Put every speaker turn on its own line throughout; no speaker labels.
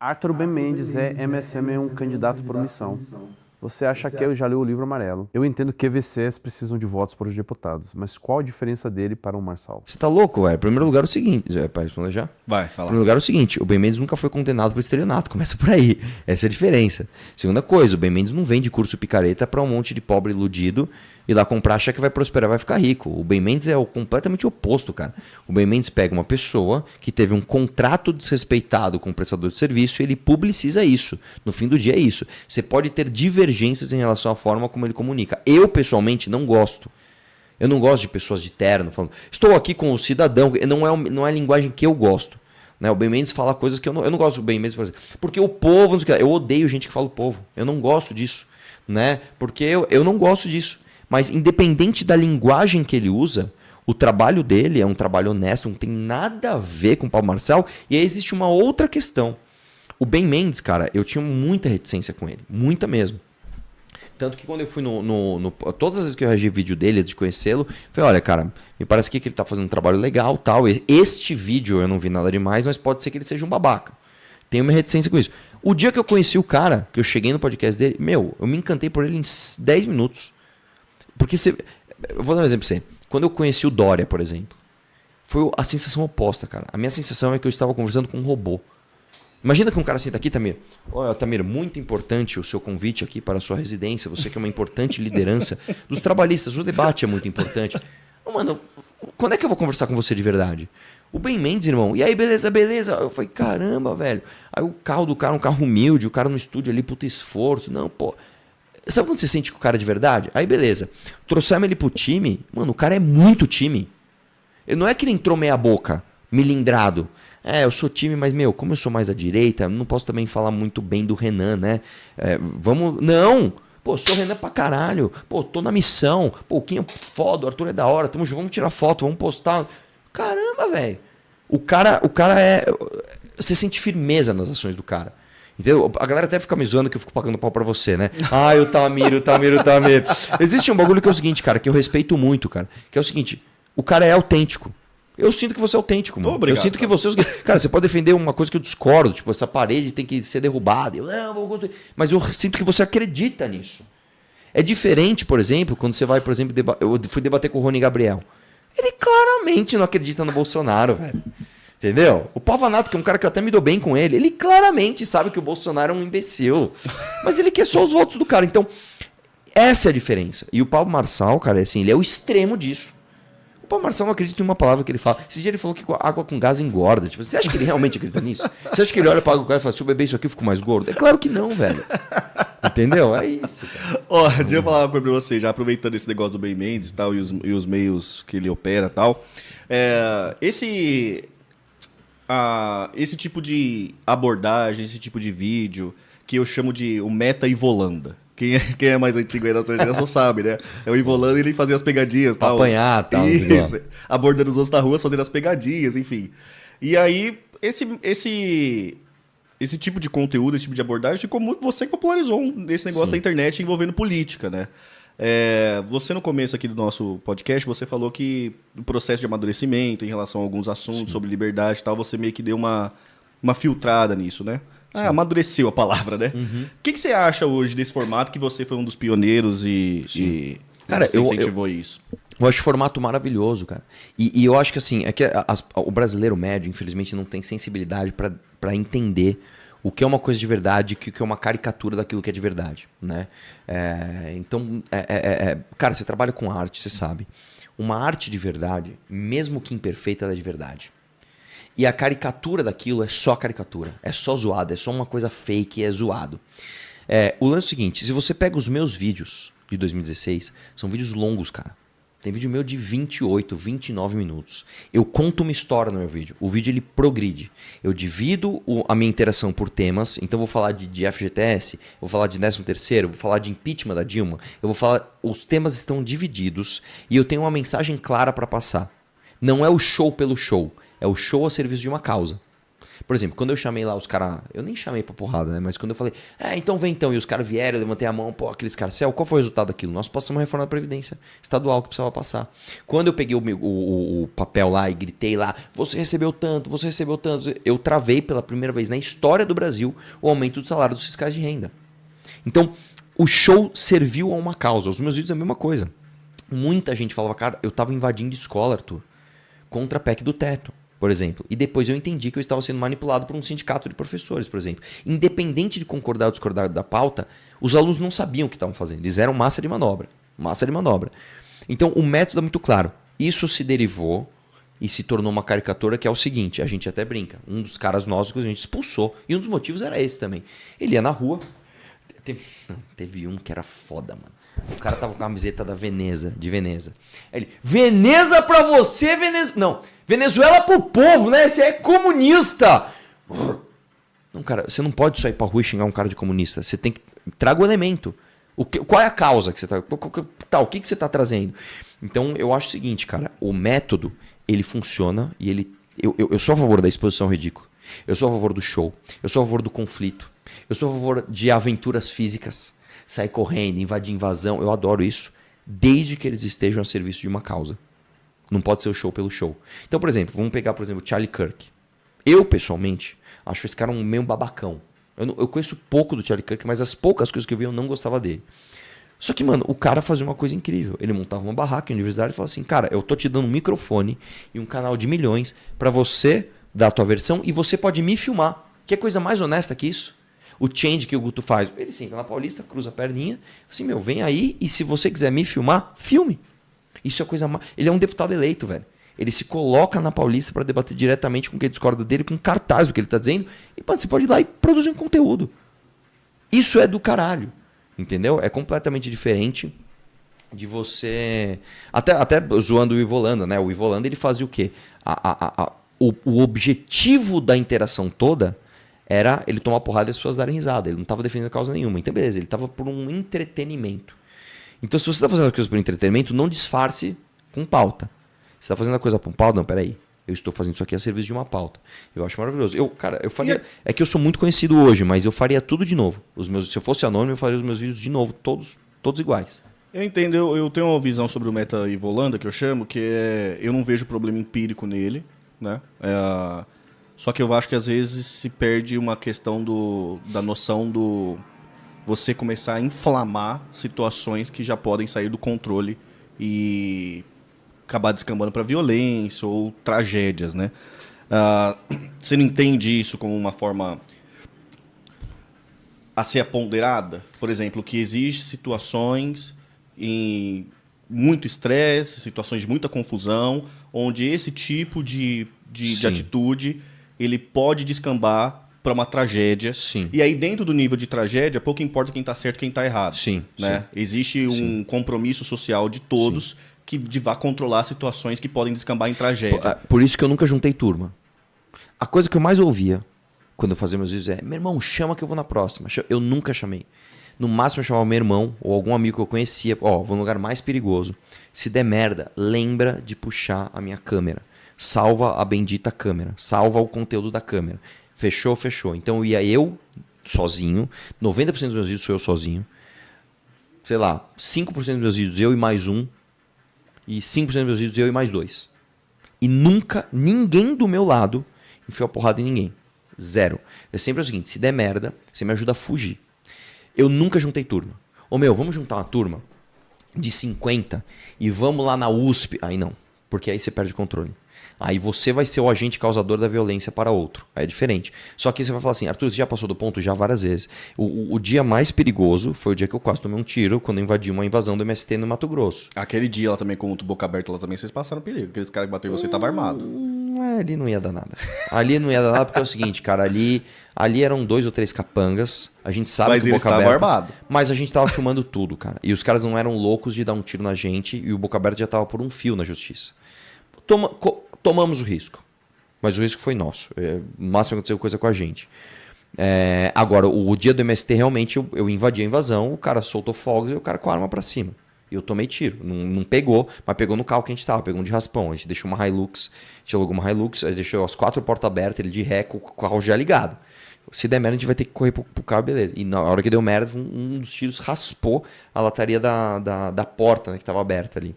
Arthur Ben Mendes é MSM um candidato por omissão. Você acha que eu já leu o livro amarelo? Eu entendo que EVCs precisam de votos para os deputados, mas qual a diferença dele para o Marçal?
Você tá louco, ué? Em primeiro lugar, é o seguinte... Para responder já?
Vai,
Em
fala.
primeiro lugar, é o seguinte. O Ben Mendes nunca foi condenado por estelionato. Começa por aí. Essa é a diferença. Segunda coisa, o Ben Mendes não vende curso picareta para um monte de pobre iludido e lá comprar, achar que vai prosperar, vai ficar rico. O Ben Mendes é o completamente oposto, cara. O Ben Mendes pega uma pessoa que teve um contrato desrespeitado com o prestador de serviço e ele publiciza isso. No fim do dia é isso. Você pode ter divergências em relação à forma como ele comunica. Eu, pessoalmente, não gosto. Eu não gosto de pessoas de terno falando, estou aqui com o cidadão. Não é a linguagem que eu gosto. Né? O Ben Mendes fala coisas que eu não gosto do Ben Mendes, por exemplo, porque o povo, eu odeio gente que fala o povo. Eu não gosto disso. Né? Porque eu não gosto disso. Mas independente da linguagem que ele usa, o trabalho dele é um trabalho honesto, não tem nada a ver com o Paulo Marçal. E aí existe uma outra questão. O Ben Mendes, cara, eu tinha muita reticência com ele. Muita mesmo. Tanto que quando eu fui todas as vezes que eu reagi vídeo dele, antes de conhecê-lo, eu falei, olha, cara, me parece que ele tá fazendo um trabalho legal, tal. Este vídeo eu não vi nada demais, mas pode ser que ele seja um babaca. Tenho uma reticência com isso. O dia que eu conheci o cara, que eu cheguei no podcast dele, eu me encantei por ele em 10 minutos. Porque eu vou dar um exemplo pra você. Quando eu conheci o Dória, por exemplo, foi a sensação oposta, cara. A minha sensação é que eu estava conversando com um robô. Imagina que um cara senta aqui, Tamir. Olha, Tamir, muito importante o seu convite aqui para a sua residência. Você que é uma importante liderança dos trabalhistas. O debate é muito importante. Mano, quando é que eu vou conversar com você de verdade? O Ben Mendes, irmão. E aí, beleza, beleza. Eu falei, caramba, velho. Aí o carro do cara, um carro humilde, o cara no estúdio ali, puta esforço. Não, pô. Sabe quando você sente que o cara é de verdade? Aí beleza. Trouxemos ele pro time. Mano, o cara é muito time. Não é que ele entrou meia boca, milindrado. Eu sou time, mas, como eu sou mais à direita, não posso também falar muito bem do Renan, né? Vamos... Não! Pô, sou Renan pra caralho. Pô, tô na missão. Pô, o Kim é foda, o Arthur é da hora. Vamos tirar foto, vamos postar. Caramba, velho. O cara é... Você sente firmeza nas ações do cara. Entendeu? A galera até fica me zoando que eu fico pagando pau pra você, né? O Tamir. Existe um bagulho que é o seguinte, cara, que eu respeito muito, cara. Que é o seguinte, o cara é autêntico. Eu sinto que você é autêntico, mano.
Obrigado,
eu sinto que você... Cara, você pode defender uma coisa que eu discordo, tipo, essa parede tem que ser derrubada. Vou construir. Mas eu sinto que você acredita nisso. É diferente, por exemplo, quando você vai, por exemplo, eu fui debater com o Rony Gabriel. Ele claramente não acredita no Bolsonaro, velho. Entendeu? O Pavanato, que é um cara que eu até me dou bem com ele, ele claramente sabe que o Bolsonaro é um imbecil. Mas ele quer só os votos do cara. Então, essa é a diferença. E o Paulo Marçal, cara, assim, ele é o extremo disso. O Paulo Marçal não acredita em uma palavra que ele fala. Esse dia ele falou que água com gás engorda. Tipo, você acha que ele realmente acredita nisso? Você acha que ele olha para água com gás e fala, se eu beber isso aqui eu fico mais gordo? É claro que não, velho. Entendeu? É isso, cara.
Deixa eu falar uma coisa pra você, já aproveitando esse negócio do Ben Mendes e tal, e os meios que ele opera e tal. Esse tipo de abordagem, esse tipo de vídeo, que eu chamo de o meta Ivolanda. Quem é mais antigo aí da nossa geração sabe, né? É o Ivolanda, ele fazia as pegadinhas.
Pra apanhar, tal.
Isso. Abordando os outros na rua, fazendo as pegadinhas, enfim. E aí, esse tipo de conteúdo, esse tipo de abordagem, ficou muito... Você que popularizou esse negócio da internet envolvendo política, né? Você no começo aqui do nosso podcast, você falou que o processo de amadurecimento em relação a alguns assuntos sobre liberdade e tal, você meio que deu uma filtrada nisso, né? Amadureceu a palavra, né? O que você acha hoje desse formato, que você foi um dos pioneiros e
cara,
você incentivou isso?
Eu acho o formato maravilhoso, cara. E eu acho que assim, o brasileiro médio, infelizmente, não tem sensibilidade para entender o que é uma coisa de verdade, o que é uma caricatura daquilo que é de verdade, né? Cara, você trabalha com arte, você sabe. Uma arte de verdade, mesmo que imperfeita, ela é de verdade. E a caricatura daquilo é só caricatura, é só zoado, é só uma coisa fake, é zoado. O lance é o seguinte, se você pega os meus vídeos de 2016, são vídeos longos, cara. Tem vídeo meu de 28, 29 minutos. Eu conto uma história no meu vídeo. O vídeo ele progride. Eu divido a minha interação por temas. Então eu vou falar de FGTS, vou falar de 13º, vou falar de impeachment da Dilma. Os temas estão divididos e eu tenho uma mensagem clara para passar. Não é o show pelo show. É o show a serviço de uma causa. Por exemplo, quando eu chamei lá os caras, eu nem chamei pra porrada, né? Mas quando eu falei, então vem então, e os caras vieram, eu levantei a mão, pô, aqueles caras, qual foi o resultado daquilo? Nós passamos uma reforma da Previdência estadual que precisava passar. Quando eu peguei o papel lá e gritei lá, você recebeu tanto, eu travei pela primeira vez na história do Brasil o aumento do salário dos fiscais de renda. Então, o show serviu a uma causa. Os meus vídeos é a mesma coisa. Muita gente falava, cara, eu tava invadindo escola, Arthur, contra a PEC do teto, por exemplo. E depois eu entendi que eu estava sendo manipulado por um sindicato de professores, por exemplo. Independente de concordar ou discordar da pauta, os alunos não sabiam o que estavam fazendo. Eles eram massa de manobra. Massa de manobra. Então, o método é muito claro. Isso se derivou e se tornou uma caricatura que é o seguinte, a gente até brinca. Um dos caras nossos que a gente expulsou. E um dos motivos era esse também. Ele ia na rua. Teve um que era foda, mano. O cara tava com a camiseta da Veneza, de Veneza. Aí ele, Veneza pra você, Venezuela. Não, Venezuela pro povo, né? Você é comunista. Não, cara, você não pode só ir pra rua e xingar um cara de comunista. Você tem que... Traga o elemento. Qual é a causa que você tá... O que você tá trazendo? Então, eu acho o seguinte, cara. O método, ele funciona e ele... Eu sou a favor da exposição ridícula. Eu sou a favor do show. Eu sou a favor do conflito. Eu sou a favor de aventuras físicas. Sair correndo, invadir invasão. Eu adoro isso. Desde que eles estejam a serviço de uma causa. Não pode ser o show pelo show. Então, por exemplo, vamos pegar, por exemplo, o Charlie Kirk. Eu, pessoalmente, acho esse cara um meio babacão. Eu conheço pouco do Charlie Kirk, mas as poucas coisas que eu vi eu não gostava dele. Só que, mano, o cara fazia uma coisa incrível. Ele montava uma barraca em universidade e falava assim, cara, eu tô te dando um microfone e um canal de milhões pra você dar a tua versão e você pode me filmar. Que coisa mais honesta que isso? O change que o Guto faz. Ele senta na Paulista, cruza a perninha, assim, vem aí e se você quiser me filmar, filme. Isso é coisa mais... Ele é um deputado eleito, velho. Ele se coloca na Paulista para debater diretamente com quem discorda dele, com cartaz do que ele tá dizendo, e você pode ir lá e produzir um conteúdo. Isso é do caralho. Entendeu? É completamente diferente de você... Até zoando o Ivo Holanda, né? O Ivo Holanda, ele fazia o quê? O objetivo da interação toda era ele tomar porrada e as pessoas darem risada. Ele não estava defendendo causa nenhuma. Então, beleza, ele estava por um entretenimento. Então, se você está fazendo a coisa por entretenimento, não disfarce com pauta. Você está fazendo a coisa por pauta? Não, peraí. Eu estou fazendo isso aqui a serviço de uma pauta. Eu acho maravilhoso. Eu faria... É que eu sou muito conhecido hoje, mas eu faria tudo de novo. Se eu fosse anônimo, eu faria os meus vídeos de novo, todos iguais.
Eu entendo. Eu tenho uma visão sobre o Meta Ivo Holanda, que eu chamo, que é... Eu não vejo problema empírico nele, né? Só que eu acho que às vezes se perde uma questão da noção do... Você começar a inflamar situações que já podem sair do controle e... acabar descambando para violência ou tragédias, né? Você não entende isso como uma forma a ser ponderada? Por exemplo, que existem situações em muito estresse, situações de muita confusão, onde esse tipo de atitude ele pode descambar para uma tragédia.
Sim.
E aí, dentro do nível de tragédia, pouco importa quem está certo e quem está errado.
Sim,
né?
sim.
Existe um compromisso social de todos... Sim. Que vá controlar situações que podem descambar em tragédia.
Por isso que eu nunca juntei turma. A coisa que eu mais ouvia quando eu fazia meus vídeos é: meu irmão, chama que eu vou na próxima. Eu nunca chamei. No máximo eu chamava meu irmão ou algum amigo que eu conhecia. Vou num lugar mais perigoso. Se der merda, lembra de puxar a minha câmera. Salva a bendita câmera. Salva o conteúdo da câmera. Fechou, fechou. Então eu sozinho. 90% dos meus vídeos sou eu sozinho. Sei lá, 5% dos meus vídeos eu e mais um. E 5% dos meus vídeos eu e mais 2. E nunca, ninguém do meu lado enfiou a porrada em ninguém. Zero. É sempre o seguinte, se der merda, você me ajuda a fugir. Eu nunca juntei turma. Vamos juntar uma turma de 50 e vamos lá na USP. Aí não, porque aí você perde o controle. Aí você vai ser o agente causador da violência para outro. Aí é diferente. Só que você vai falar assim, Arthur, você já passou do ponto? Já várias vezes. O dia mais perigoso foi o dia que eu quase tomei um tiro quando eu invadi uma invasão do MST no Mato Grosso. Aquele dia lá também, com o boca aberta, lá também vocês passaram perigo. Aqueles caras que bateu em você estavam armados. Ali não ia dar nada. Ali não ia dar nada porque é o seguinte, cara, ali eram 2 ou 3 capangas. A gente sabe
mas
que o boca aberta...
armado.
Mas a gente tava filmando tudo, cara. E os caras não eram loucos de dar um tiro na gente e o boca aberta já tava por um fio na justiça. Tomamos o risco. Mas o risco foi nosso. O máximo aconteceu coisa com a gente. Agora, o dia do MST, realmente, eu invadi a invasão, o cara soltou fogos e o cara com a arma pra cima. E eu tomei tiro. Não pegou, mas pegou no carro que a gente tava. Pegou um de raspão. A gente deixou uma Hilux. A gente alugou uma Hilux. A gente deixou as 4 portas abertas, ele de ré, com o carro já ligado. Se der merda, a gente vai ter que correr pro carro, beleza. E na hora que deu merda, um dos tiros raspou a lataria da porta, né, que tava aberta ali.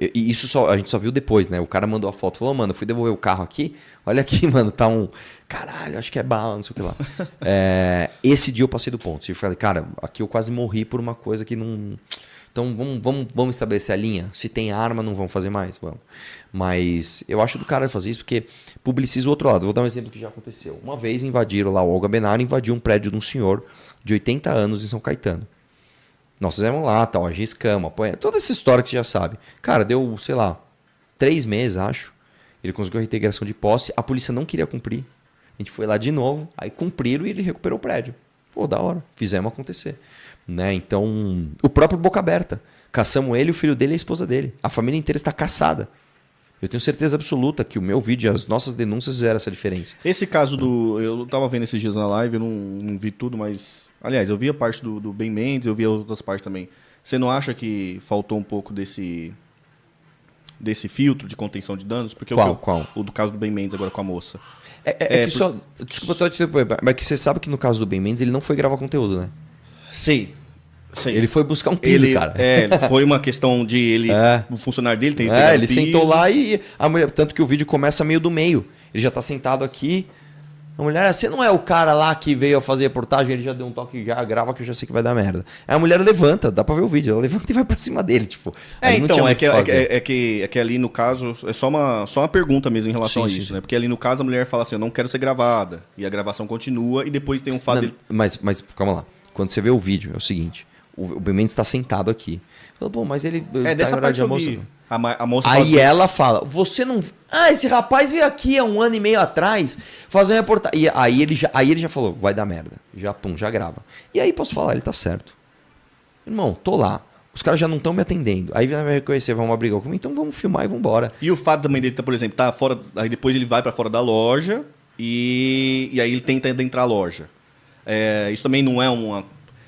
E isso a gente só viu depois, né? O cara mandou a foto, falou, mano, eu fui devolver o carro aqui, olha aqui, mano, tá caralho, acho que é bala, não sei o que lá. Esse dia eu passei do ponto. Eu falei, cara, aqui eu quase morri por uma coisa que não... Então vamos estabelecer a linha. Se tem arma, não vamos fazer mais? Vamos. Mas eu acho do cara fazer isso porque publiciza o outro lado. Vou dar um exemplo que já aconteceu. Uma vez invadiram lá, o Olga Benário invadiu um prédio de um senhor de 80 anos em São Caetano. Nós fizemos lá, tal, arriscamos, apanha. Toda essa história que você já sabe. Cara, deu, sei lá, 3 meses, acho. Ele conseguiu a reintegração de posse. A polícia não queria cumprir. A gente foi lá de novo. Aí cumpriram e ele recuperou o prédio. Pô, da hora. Fizemos acontecer. Né? Então, o próprio Boca Aberta. Caçamos ele, o filho dele e a esposa dele. A família inteira está caçada. Eu tenho certeza absoluta que o meu vídeo e as nossas denúncias fizeram essa diferença.
Esse caso eu tava vendo esses dias na live, eu não vi tudo, mas... Aliás, eu vi a parte do Ben Mendes, eu vi as outras partes também. Você não acha que faltou um pouco desse filtro de contenção de danos? Porque
Qual?
O do caso do Ben Mendes agora com a moça.
Desculpa, mas que você sabe que no caso do Ben Mendes ele não foi gravar conteúdo, né?
Sei.
Ele foi buscar um piso, cara.
Foi uma questão de o funcionário dele tem
ele sentou lá e a mulher, tanto que o vídeo começa meio do meio. Ele já tá sentado aqui. A mulher, você não é o cara lá que veio a fazer reportagem, ele já deu um toque, já grava que eu já sei que vai dar merda. Aí a mulher levanta, dá pra ver o vídeo, ela levanta e vai pra cima dele, tipo.
Então, que ali no caso, é só uma pergunta mesmo em relação a isso, né? Porque ali no caso a mulher fala assim, eu não quero ser gravada. E a gravação continua e depois tem um fato dele...
Mas calma lá, quando você vê o vídeo, é o seguinte, o Ben Mendes tá sentado aqui. Fala, pô, mas ele...
dessa parte que eu vi. A moça
aí ela fala, você não... esse rapaz veio aqui há 1 ano e meio atrás fazer uma reportagem. E aí ele já falou, vai dar merda. Já grava. E aí posso falar, ele tá certo. Irmão, tô lá. Os caras já não estão me atendendo. Aí vai me reconhecer, vão brigar comigo. Então vamos filmar e vamos embora.
E o fato também dele, por exemplo, tá fora... Aí depois ele vai pra fora da loja e aí ele tenta adentrar a loja. Isso também não é uma...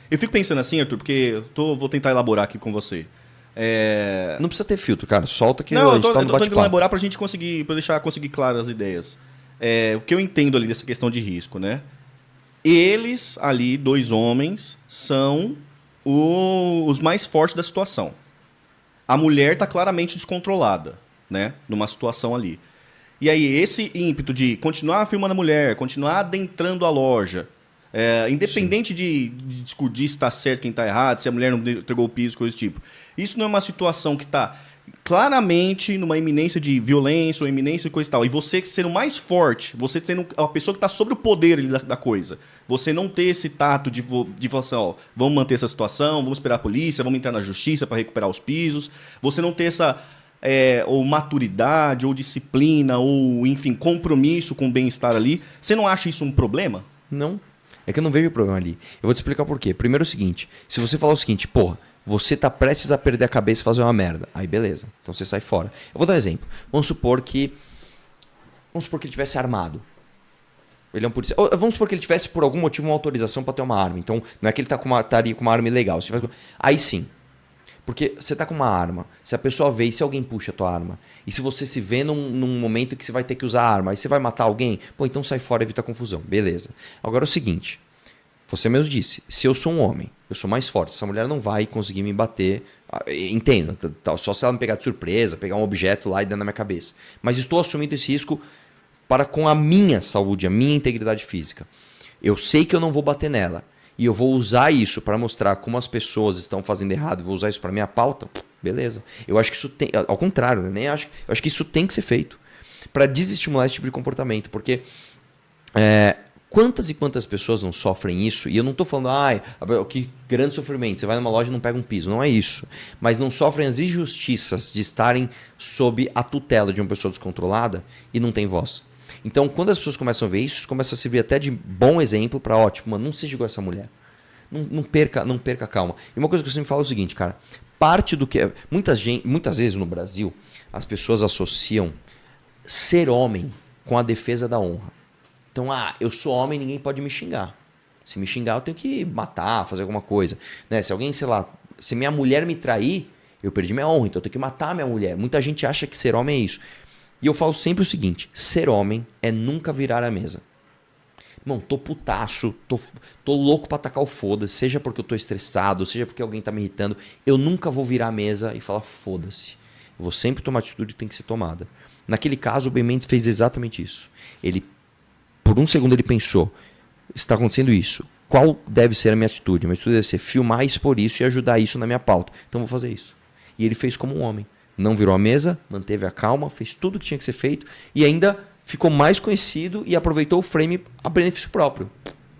Eu fico pensando assim, Arthur, porque vou tentar elaborar aqui com você.
Não precisa ter filtro, cara. Solta que
eu tô tentando elaborar pra gente conseguir claras as ideias. O que eu entendo ali dessa questão de risco, né? Eles ali, 2 homens, são os mais fortes da situação. A mulher tá claramente descontrolada, né? Numa situação ali. E aí, esse ímpeto de continuar filmando a mulher, continuar adentrando a loja, independente de discutir se está certo, quem está errado, se a mulher não entregou o piso, coisa do tipo. Isso não é uma situação que está claramente numa iminência de violência ou iminência de coisa e tal. E você sendo mais forte, você sendo a pessoa que está sobre o poder ali da coisa, você não ter esse tato de falar assim, ó, vamos manter essa situação, vamos esperar a polícia, vamos entrar na justiça para recuperar os pisos. Você não ter essa ou maturidade, ou disciplina, ou, enfim, compromisso com o bem-estar ali. Você não acha isso um problema?
Não. É que eu não vejo o problema ali. Eu vou te explicar por quê. Primeiro é o seguinte, se você falar o seguinte, porra, você tá prestes a perder a cabeça e fazer uma merda. Aí beleza, então você sai fora. Eu vou dar um exemplo. Vamos supor que ele tivesse armado. Ele é um policial. Vamos supor que ele tivesse por algum motivo uma autorização para ter uma arma. Então não é que ele estaria com uma arma ilegal. Aí sim. Porque você tá com uma arma, se a pessoa vê e se alguém puxa a tua arma, e se você se vê num momento que você vai ter que usar a arma, aí você vai matar alguém, pô, então sai fora e evita confusão, beleza. Agora é o seguinte, você mesmo disse, se eu sou um homem, eu sou mais forte, essa mulher não vai conseguir me bater, entendo, só se ela me pegar de surpresa, pegar um objeto lá e dar na minha cabeça. Mas estou assumindo esse risco para com a minha saúde, a minha integridade física. Eu sei que eu não vou bater nela. E eu vou usar isso para mostrar como as pessoas estão fazendo errado, vou usar isso para minha pauta, beleza. Eu acho que isso tem, ao contrário, né? Eu acho que isso tem que ser feito para desestimular esse tipo de comportamento, porque quantas e quantas pessoas não sofrem isso? E eu não estou falando, que grande sofrimento, você vai numa loja e não pega um piso, não é isso. Mas não sofrem as injustiças de estarem sob a tutela de uma pessoa descontrolada e não tem voz. Então, quando as pessoas começam a ver isso começa a servir até de bom exemplo para, mano, não seja igual essa mulher. Não perca a calma. E uma coisa que eu sempre falo é o seguinte, cara. Parte do que... Muitas vezes no Brasil, as pessoas associam ser homem com a defesa da honra. Então, eu sou homem, ninguém pode me xingar. Se me xingar, eu tenho que matar, fazer alguma coisa. Né? Se alguém, sei lá, se minha mulher me trair, eu perdi minha honra, então eu tenho que matar minha mulher. Muita gente acha que ser homem é isso. E eu falo sempre o seguinte, ser homem é nunca virar a mesa. Irmão, tô putaço, tô louco pra atacar o foda-se, seja porque eu tô estressado, seja porque alguém tá me irritando, eu nunca vou virar a mesa e falar foda-se. Eu vou sempre tomar a atitude que tem que ser tomada. Naquele caso, o Ben Mendes fez exatamente isso. Ele, por um segundo, ele pensou, está acontecendo isso, qual deve ser a minha atitude? A minha atitude deve ser filmar e expor isso e ajudar isso na minha pauta. Então eu vou fazer isso. E ele fez como um homem. Não virou a mesa, manteve a calma, fez tudo o que tinha que ser feito e ainda ficou mais conhecido e aproveitou o frame a benefício próprio.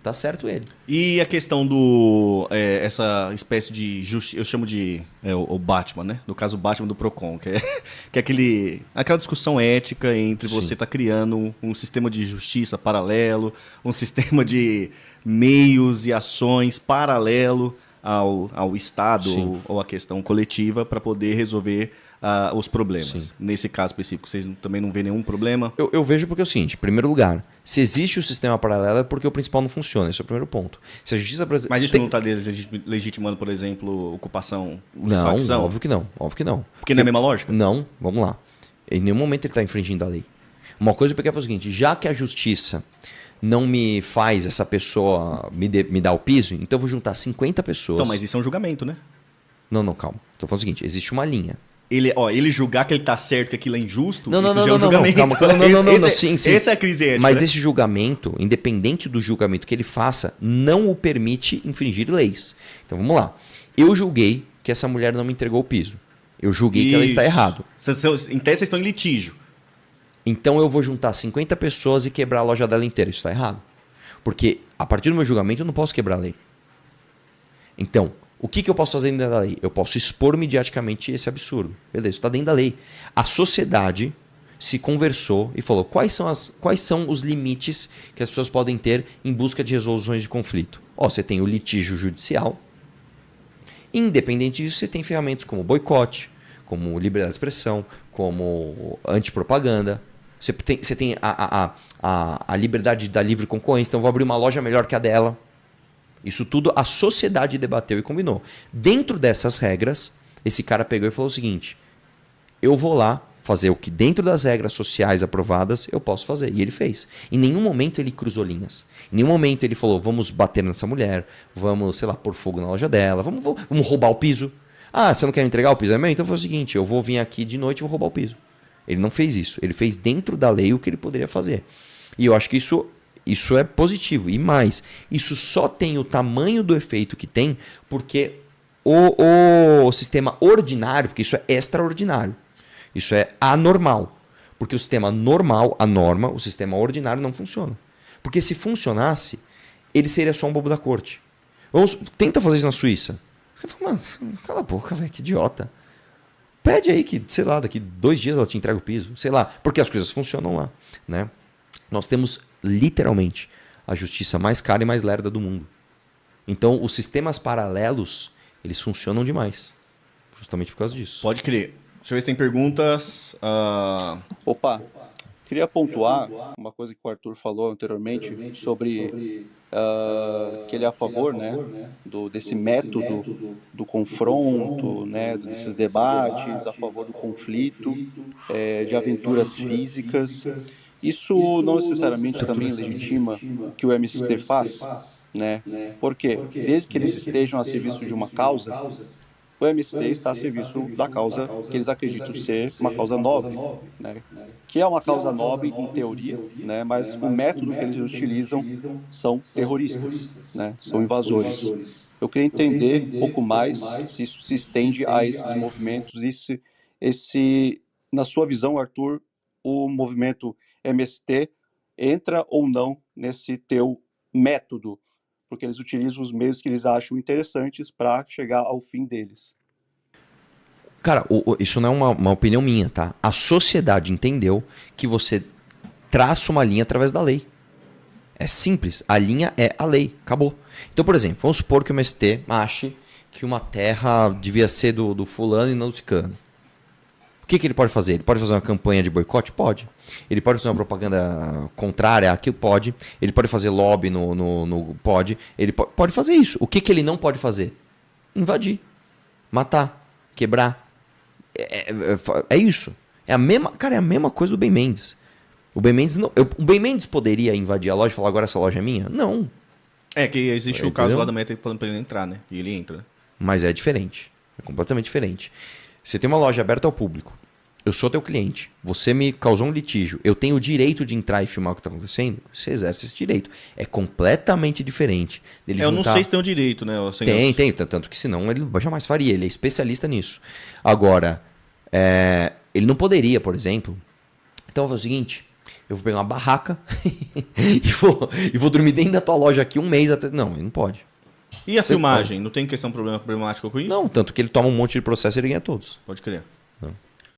Tá certo ele.
E a questão do... essa espécie de... eu chamo de... o Batman, né? No caso, o Batman do Procon. Que é aquela discussão ética entre você tá criando um sistema de justiça paralelo, um sistema de meios e ações paralelo ao Estado ou à questão coletiva para poder resolver os problemas. Sim. Nesse caso específico, vocês também não vêem nenhum problema?
Eu vejo porque é o seguinte, em primeiro lugar, se existe o sistema paralelo é porque o principal não funciona, esse é o primeiro ponto. Se a justiça brasileira...
Mas isso não está legitimando, por exemplo, ocupação de facção?
Não, óbvio que não.
Porque não é a mesma lógica?
Não, vamos lá. Em nenhum momento ele está infringindo a lei. Uma coisa que eu quero fazer é o seguinte, já que a justiça não me faz essa pessoa me dar o piso, então eu vou juntar 50 pessoas...
Então, mas isso é um julgamento, né?
Não, calma. Estou falando o seguinte, existe uma linha.
Ele julgar que ele tá certo, que aquilo é injusto,
não,
isso já é um julgamento.
Calma, sim.
Essa é a crise ética.
Mas
né?
esse julgamento, independente do julgamento que ele faça, não o permite infringir leis. Então vamos lá. Eu julguei que essa mulher não me entregou o piso. Eu julguei que ela está errado.
Em tese, vocês estão em litígio.
Então eu vou juntar 50 pessoas e quebrar a loja dela inteira. Isso está errado. Porque a partir do meu julgamento eu não posso quebrar a lei. Então... o que eu posso fazer dentro da lei? Eu posso expor mediaticamente esse absurdo. Beleza, isso está dentro da lei. A sociedade se conversou e falou quais são os limites que as pessoas podem ter em busca de resoluções de conflito. Você tem o litígio judicial. Independente disso, você tem ferramentas como boicote, como liberdade de expressão, como antipropaganda. Você tem a liberdade da livre concorrência. Então, eu vou abrir uma loja melhor que a dela. Isso tudo a sociedade debateu e combinou. Dentro dessas regras, esse cara pegou e falou o seguinte, eu vou lá fazer o que dentro das regras sociais aprovadas eu posso fazer. E ele fez. Em nenhum momento ele cruzou linhas. Em nenhum momento ele falou, vamos bater nessa mulher, vamos, sei lá, pôr fogo na loja dela, vamos roubar o piso. Ah, você não quer me entregar o piso? Então foi o seguinte, eu vou vir aqui de noite e vou roubar o piso. Ele não fez isso. Ele fez dentro da lei o que ele poderia fazer. E eu acho que isso é positivo. E mais, isso só tem o tamanho do efeito que tem porque o sistema ordinário, porque isso é extraordinário, isso é anormal. Porque o sistema normal, a norma, o sistema ordinário não funciona. Porque se funcionasse, ele seria só um bobo da corte. Tenta fazer isso na Suíça. Eu falo, mano, cala a boca, velho, que idiota. Pede aí que, sei lá, daqui 2 dias ela te entrega o piso. Sei lá, porque as coisas funcionam lá, né? Nós temos, literalmente, a justiça mais cara e mais lerda do mundo. Então, os sistemas paralelos, eles funcionam demais. Justamente por causa disso.
Pode crer. Deixa eu ver se tem perguntas.
Opa, queria pontuar uma coisa que o Arthur falou anteriormente sobre que ele é a favor, né, desse método do confronto, né, desses debates, a favor do conflito, de aventuras físicas. Isso não necessariamente também legitima o que o MST faz, né? Porque desde que eles estejam a serviço de uma causa, o MST está a serviço da causa que eles acreditam ser uma causa nobre, né? Que é uma causa nobre em teoria, né? Mas o método que eles utilizam são terroristas, né? São invasores. Eu queria entender um pouco mais se isso se estende a esses movimentos, na sua visão, Arthur, o movimento MST entra ou não nesse teu método, porque eles utilizam os meios que eles acham interessantes para chegar ao fim deles.
Cara, isso não é uma opinião minha, tá? A sociedade entendeu que você traça uma linha através da lei. É simples, a linha é a lei, acabou. Então, por exemplo, vamos supor que o MST ache que uma terra devia ser do fulano e não do ciclano. O que ele pode fazer? Ele pode fazer uma campanha de boicote? Pode. Ele pode fazer uma propaganda contrária àquilo? Pode. Ele pode fazer lobby no pode. Ele pode fazer isso. O que ele não pode fazer? Invadir. matar, quebrar. É isso. É a mesma coisa do Ben Mendes. O Ben Mendes não, o Ben Mendes poderia invadir a loja e falar agora essa loja é minha? Não.
É que existe o caso lá da Meta falando pra ele entrar, né? E ele entra, né?
Mas é diferente. É completamente diferente. Você tem uma loja aberta ao público. Eu sou teu cliente. Você me causou um litígio. Eu tenho o direito de entrar e filmar o que está acontecendo? Você exerce esse direito. É completamente diferente.
Eu não sei se tem o direito, né?
Tem. Tanto que senão ele jamais faria. Ele é especialista nisso. Agora, ele não poderia, por exemplo... Então eu vou fazer o seguinte... Eu vou pegar uma barraca e vou dormir dentro da tua loja aqui um mês até... Não, ele não pode.
E a filmagem? Não tem questão problemática com isso?
Não, tanto que ele toma um monte de processo e ele ganha todos.
Pode crer.